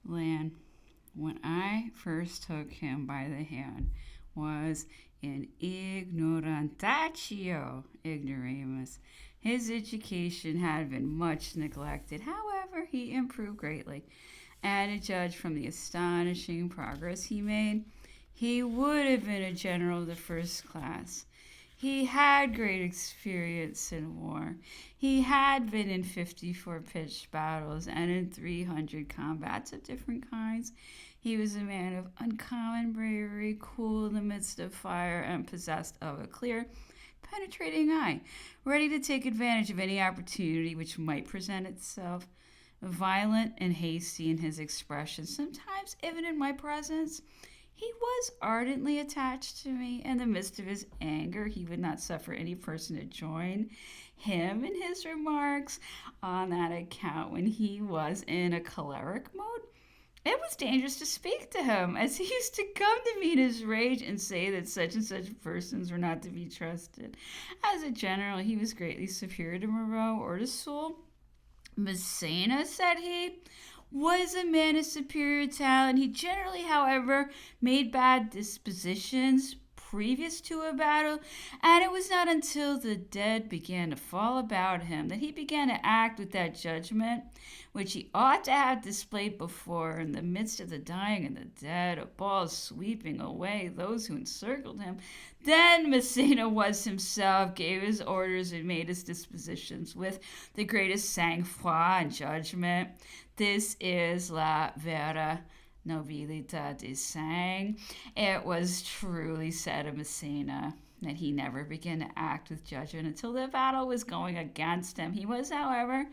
Lan, when I first took him by the hand, was in ignorantatio ignoramus. His education had been much neglected. However, he improved greatly, and to judge from the astonishing progress he made, he would have been a general of the first class. He had great experience in war. He had been in 54 pitched battles and in 300 combats of different kinds. He was a man of uncommon bravery, cool in the midst of fire, and possessed of a clear, penetrating eye, ready to take advantage of any opportunity which might present itself. Violent and hasty in his expressions, sometimes even in my presence, he was ardently attached to me. In the midst of his anger, he would not suffer any person to join him in his remarks. On that account, when he was in a choleric mode, it was dangerous to speak to him, as he used to come to me in his rage and say that such and such persons were not to be trusted. As a general, he was greatly superior to Moreau or to Soule. Massena, said he, was a man of superior talent. He generally, however, made bad dispositions previous to a battle, and it was not until the dead began to fall about him that he began to act with that judgment which he ought to have displayed before. In the midst of the dying and the dead, of balls sweeping away those who encircled him, then Massena was himself, gave his orders, and made his dispositions with the greatest sang-froid and judgment. This is la vera nobilita de sang. It was truly said of Massena that he never began to act with judgment until the battle was going against him. He was, however,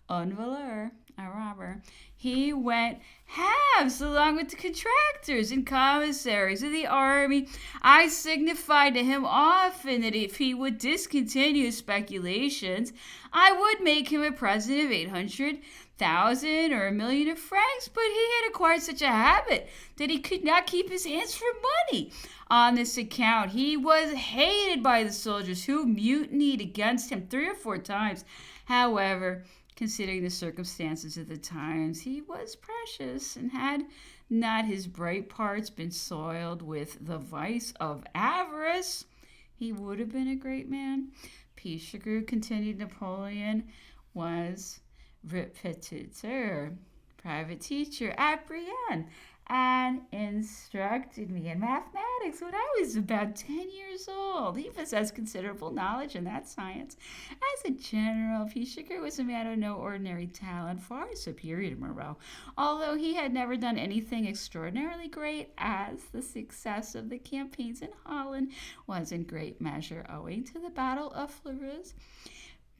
un voleur, a robber. He went halves along with the contractors and commissaries of the army. I signified to him often that if he would discontinue his speculations, I would make him a present of 800,000 or 1,000,000 of francs, but he had acquired such a habit that he could not keep his hands from money. On this account, he was hated by the soldiers, who mutinied against him 3 or 4 times. However, considering the circumstances of the times, he was precious, and had not his bright parts been soiled with the vice of avarice, he would have been a great man. Pichegru, continued Napoleon, was répétiteur, private teacher at Brienne, and instructed me in mathematics when I was about 10 years old. He possessed considerable knowledge in that science. As a general, Pichegru was a man of no ordinary talent, far superior to Moreau, although he had never done anything extraordinarily great, as the success of the campaigns in Holland was in great measure owing to the Battle of Fleurus.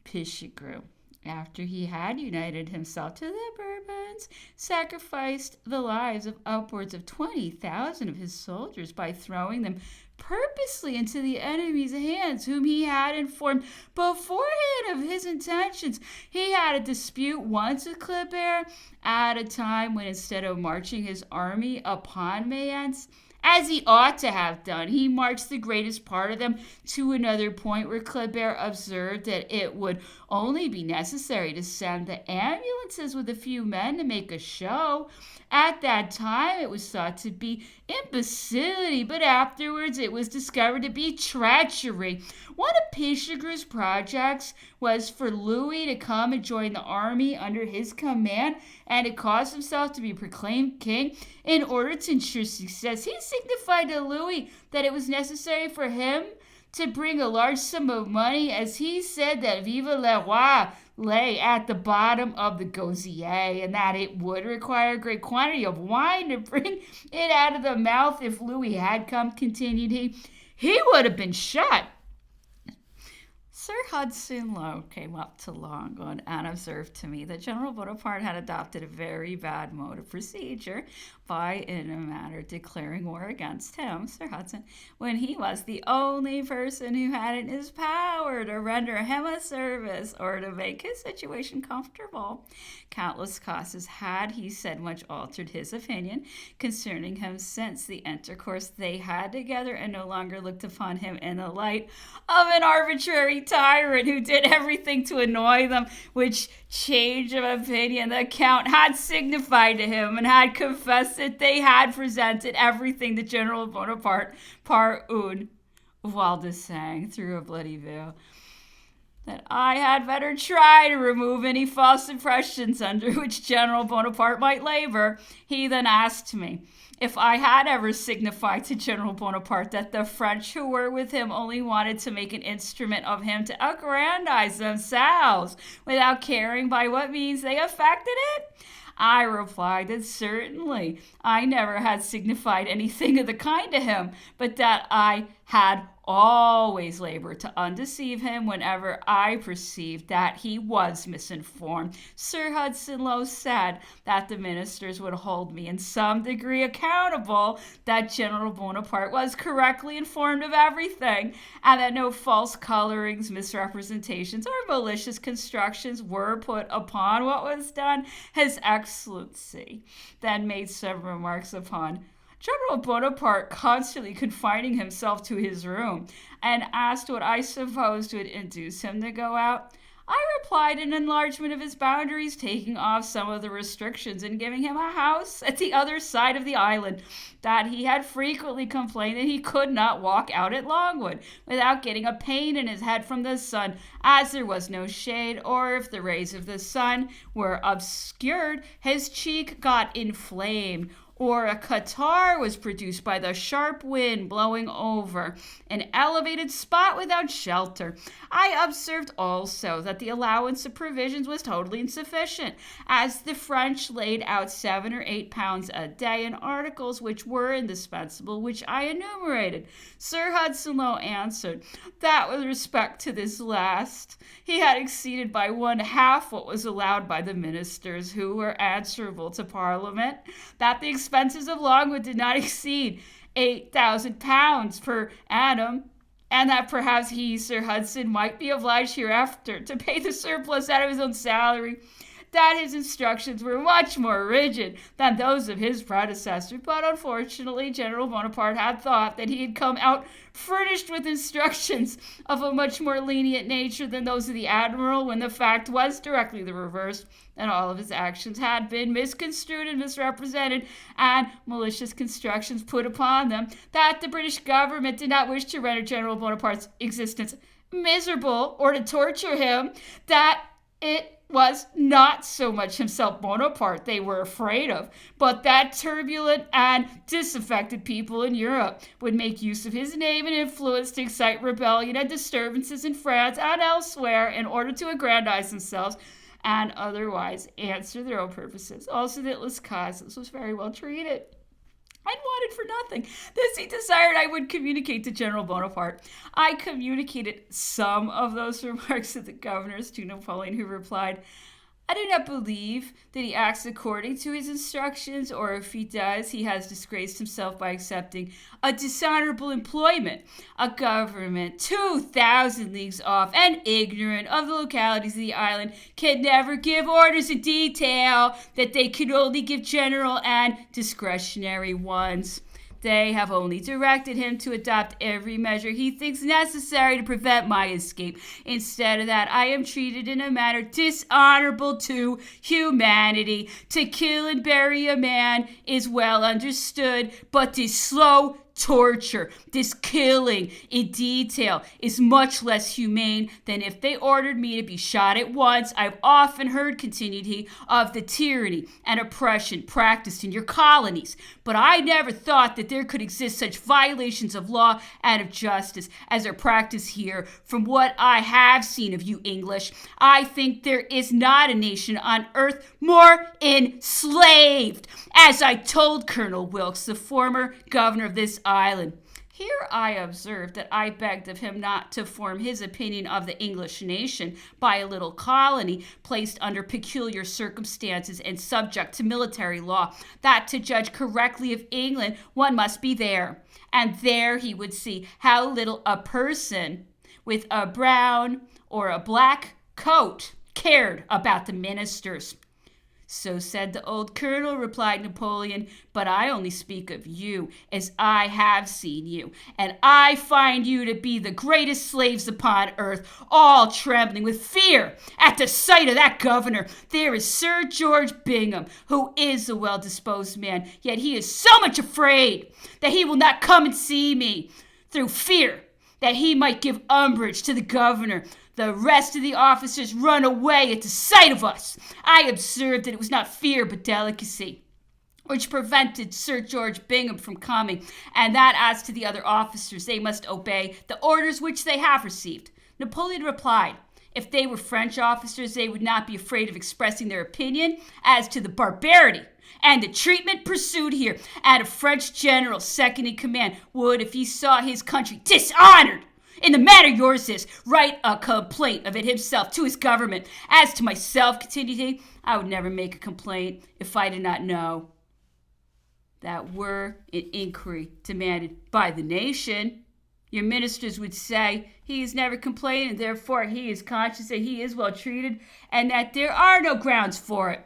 Pichegru, after he had united himself to the Bourbons, sacrificed the lives of upwards of 20,000 of his soldiers by throwing them purposely into the enemy's hands, whom he had informed beforehand of his intentions. He had a dispute once with Kleber at a time when, instead of marching his army upon Mayence, as he ought to have done, he marched the greatest part of them to another point, where Kleber observed that it would only be necessary to send the ambulances with a few men to make a show. At that time it was thought to be imbecility, but afterwards it was discovered to be treachery. One of Pichegru's projects was for Louis to come and join the army under his command, and to cause himself to be proclaimed king. In order to ensure success, he signified to Louis that it was necessary for him to bring a large sum of money, as he said that Vive le Roi lay at the bottom of the gosier, and that it would require a great quantity of wine to bring it out of the mouth. If Louis had come, continued he would have been shot. Sir Hudson Lowe came up to Longwood and observed to me that General Bonaparte had adopted a very bad mode of procedure by, in a manner, declaring war against him, Sir Hudson, when he was the only person who had it in his power to render him a service or to make his situation comfortable. Countless causes had, he said, much altered his opinion concerning him since the intercourse they had together, and no longer looked upon him in the light of an arbitrary great tyrant who did everything to annoy them, which change of opinion the Count had signified to him, and had confessed that they had presented everything to General Bonaparte par une voile de sang, through a bloody veil, that I had better try to remove any false impressions under which General Bonaparte might labor. He then asked me if I had ever signified to General Bonaparte that the French who were with him only wanted to make an instrument of him to aggrandize themselves, without caring by what means they effected it. I replied that certainly I never had signified anything of the kind to him, but that I had always labored to undeceive him whenever I perceived that he was misinformed. Sir Hudson Lowe said that the ministers would hold me in some degree accountable, that General Bonaparte was correctly informed of everything, and that no false colorings, misrepresentations, or malicious constructions were put upon what was done. His Excellency then made some remarks upon General Bonaparte constantly confining himself to his room, and asked what I supposed would induce him to go out. I replied an enlargement of his boundaries, taking off some of the restrictions and giving him a house at the other side of the island, that he had frequently complained that he could not walk out at Longwood without getting a pain in his head from the sun, as there was no shade, or if the rays of the sun were obscured, his cheek got inflamed, or a catarrh was produced by the sharp wind blowing over an elevated spot without shelter. I observed also that the allowance of provisions was totally insufficient, as the French laid out 7 or 8 pounds a day in articles which were indispensable, which I enumerated. Sir Hudson Lowe answered that with respect to this last, he had exceeded by 1/2 what was allowed by the ministers who were answerable to Parliament, that the expenses of Longwood did not exceed £8,000 per annum, and that perhaps he, Sir Hudson, might be obliged hereafter to pay the surplus out of his own salary, that his instructions were much more rigid than those of his predecessor, but unfortunately General Bonaparte had thought that he had come out furnished with instructions of a much more lenient nature than those of the admiral, when the fact was directly the reverse, and all of his actions had been misconstrued and misrepresented, and malicious constructions put upon them, that the British government did not wish to render General Bonaparte's existence miserable or to torture him, that it was not so much himself, Bonaparte, they were afraid of, but that turbulent and disaffected people in Europe would make use of his name and influence to excite rebellion and disturbances in France and elsewhere in order to aggrandize themselves and otherwise answer their own purposes. Also that Las was very well treated and wanted for nothing. This he desired I would communicate to General Bonaparte. I communicated some of those remarks to the governors to Napoleon, who replied, I do not believe that he acts according to his instructions, or if he does, he has disgraced himself by accepting a dishonorable employment, a government 2,000 leagues off and ignorant of the localities of the island can never give orders in detail, that they can only give general and discretionary ones. They have only directed him to adopt every measure he thinks necessary to prevent my escape. Instead of that, I am treated in a manner dishonorable to humanity. To kill and bury a man is well understood, but this slow torture, this killing in detail, is much less humane than if they ordered me to be shot at once. I've often heard, continued he, of the tyranny and oppression practiced in your colonies, but I never thought that there could exist such violations of law and of justice as are practiced here. From what I have seen of you English, I think there is not a nation on earth more enslaved, as I told Colonel Wilkes, the former governor of this island. Here I observed that I begged of him not to form his opinion of the English nation by a little colony placed under peculiar circumstances and subject to military law, that to judge correctly of England one must be there, and there he would see how little a person with a brown or a black coat cared about the ministers. So said the old colonel, replied Napoleon, but I only speak of you, as I have seen you, and I find you to be the greatest slaves upon earth, all trembling with fear at the sight of that governor. There is Sir George Bingham, who is a well-disposed man, yet he is so much afraid that he will not come and see me, through fear that he might give umbrage to the governor. The rest of the officers run away at the sight of us. I observed that it was not fear but delicacy which prevented Sir George Bingham from coming, and that as to the other officers, they must obey the orders which they have received. Napoleon replied, if they were French officers, they would not be afraid of expressing their opinion as to the barbarity and the treatment pursued here, and a French general second in command would, if he saw his country dishonored in the manner yours is, write a complaint of it himself to his government. As to myself, continued he, I would never make a complaint if I did not know that were an inquiry demanded by the nation, your ministers would say he has never complained, and therefore he is conscious that he is well treated, and that there are no grounds for it.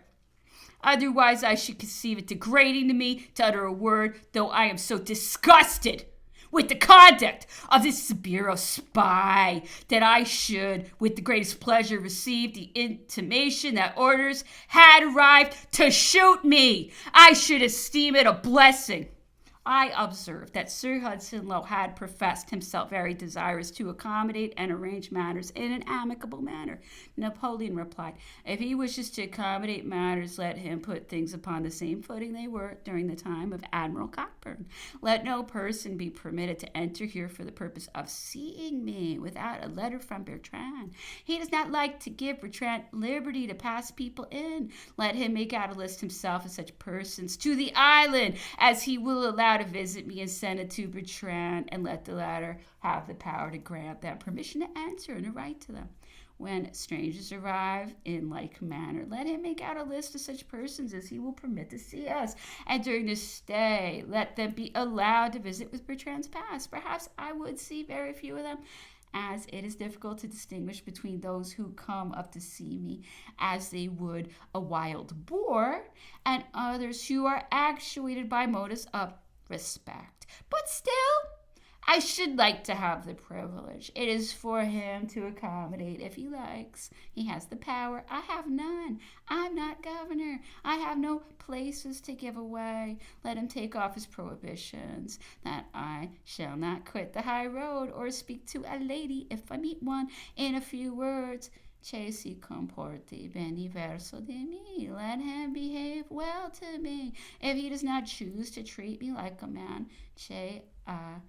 Otherwise, I should conceive it degrading to me to utter a word, though I am so disgusted with the conduct of this Sibero spy, that I should, with the greatest pleasure, receive the intimation that orders had arrived to shoot me. I should esteem it a blessing. I observed that Sir Hudson Lowe had professed himself very desirous to accommodate and arrange matters in an amicable manner. Napoleon replied, if he wishes to accommodate matters, let him put things upon the same footing they were during the time of Admiral Cockburn. Let no person be permitted to enter here for the purpose of seeing me without a letter from Bertrand. He does not like to give Bertrand liberty to pass people in. Let him make out a list himself of such persons to the island as he will allow to visit me, and send it to Bertrand, and let the latter have the power to grant them permission to enter and to write to them. When strangers arrive in like manner, let him make out a list of such persons as he will permit to see us, and during the stay let them be allowed to visit with Bertrand's pass. Perhaps I would see very few of them, as it is difficult to distinguish between those who come up to see me as they would a wild boar, and others who are actuated by motives of respect. But still, I should like to have the privilege. It is for him to accommodate if he likes. He has the power. I have none. I'm not governor. I have no places to give away. Let him take off his prohibitions, that I shall not quit the high road or speak to a lady if I meet one in a few words. Che si comporti bene verso di me. Let him behave well to me. If he does not choose to treat me like a man, che ha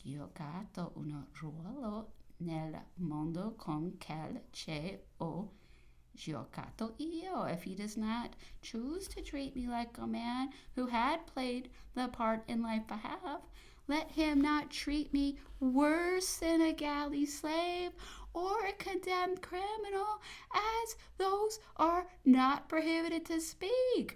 giocato un ruolo nel mondo come quel che ho giocato io. If he does not choose to treat me like a man who had played the part in life I have, let him not treat me worse than a galley slave or a condemned criminal, as those are not prohibited to speak.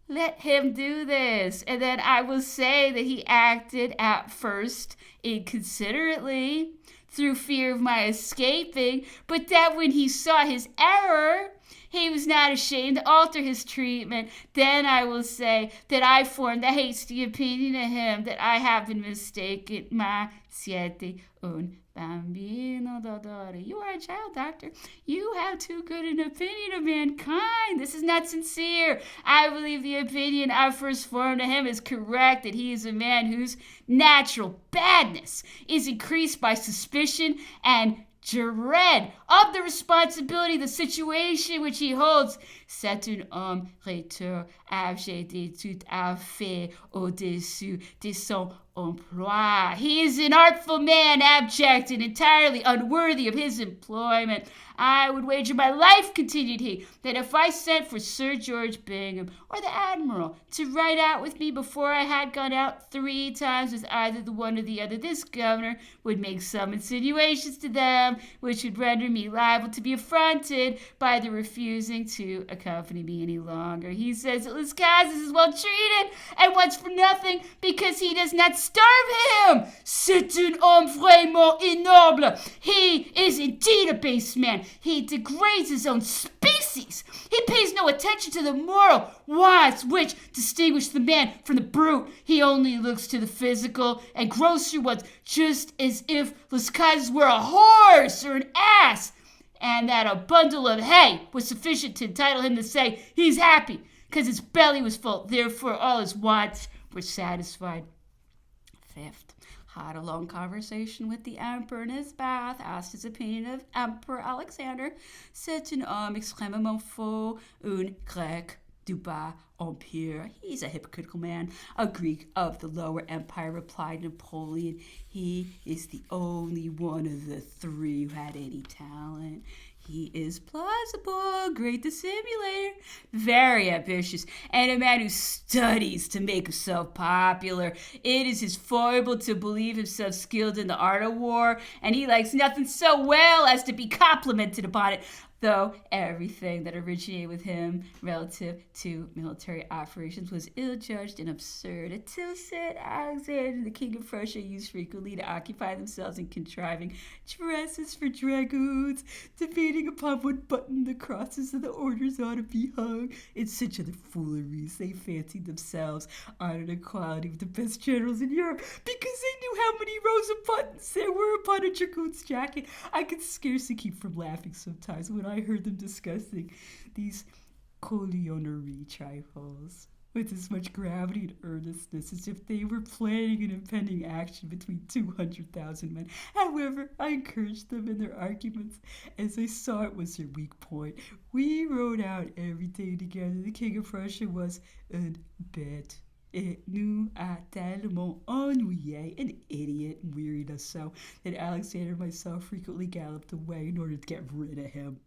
Let him do this, and then I will say that he acted at first inconsiderately through fear of my escaping, but that when he saw his error, he was not ashamed to alter his treatment. Then I will say that I formed a hasty opinion of him, that I have been mistaken. Ma siete un bambino dottore. You are a child, doctor. You have too good an opinion of mankind. This is not sincere. I believe the opinion I first formed of him is correct, that he is a man whose natural badness is increased by suspicion and dread of the responsibility of the situation which he holds. C'est un homme rhéteur, abject tout à fait au-dessus de son emploi. He is an artful man, abject and entirely unworthy of his employment. I would wager my life, continued he, that if I sent for Sir George Bingham or the Admiral to ride out with me before I had gone out 3 times with either the one or the other, this governor would make some insinuations to them which would render me liable to be affronted by the refusing to accompany me any longer. He says that Las Casas is well treated and wants for nothing because he does not starve him! C'est un homme vraiment ignoble. He is indeed a base man. He degrades his own species. He pays no attention to the moral wants which distinguish the man from the brute. He only looks to the physical and grosser ones, just as if Lescas were a horse or an ass, and that a bundle of hay was sufficient to entitle him to say he's happy, because his belly was full, therefore all his wants were satisfied. Fifth, had a long conversation with the emperor in his bath, asked his opinion of Emperor Alexander. C'est un homme extrêmement faux, un grec du bas empire. He's a hypocritical man. A Greek of the lower empire, replied Napoleon. He is the only one of the three who had any talent. He is plausible, great dissimulator, very ambitious, and a man who studies to make himself popular. It is his foible to believe himself skilled in the art of war, and he likes nothing so well as to be complimented upon it, though everything that originated with him relative to military operations was ill-judged and absurd. Until said Alexander, the king of Prussia, used frequently to occupy themselves in contriving dresses for dragoons, debating upon what button the crosses of the orders ought to be hung, and such other fooleries. They fancied themselves on an equality with the best generals in Europe because they knew how many rows of buttons there were upon a dragoon's jacket. I could scarcely keep from laughing sometimes when I heard them discussing these collionnerie trifles with as much gravity and earnestness as if they were planning an impending action between 200,000 men. However, I encouraged them in their arguments, as I saw it was their weak point. We rode out every day together. The king of Prussia was un bête. It nous a tellement ennuyé, an idiot, and wearied us so that Alexander and myself frequently galloped away in order to get rid of him.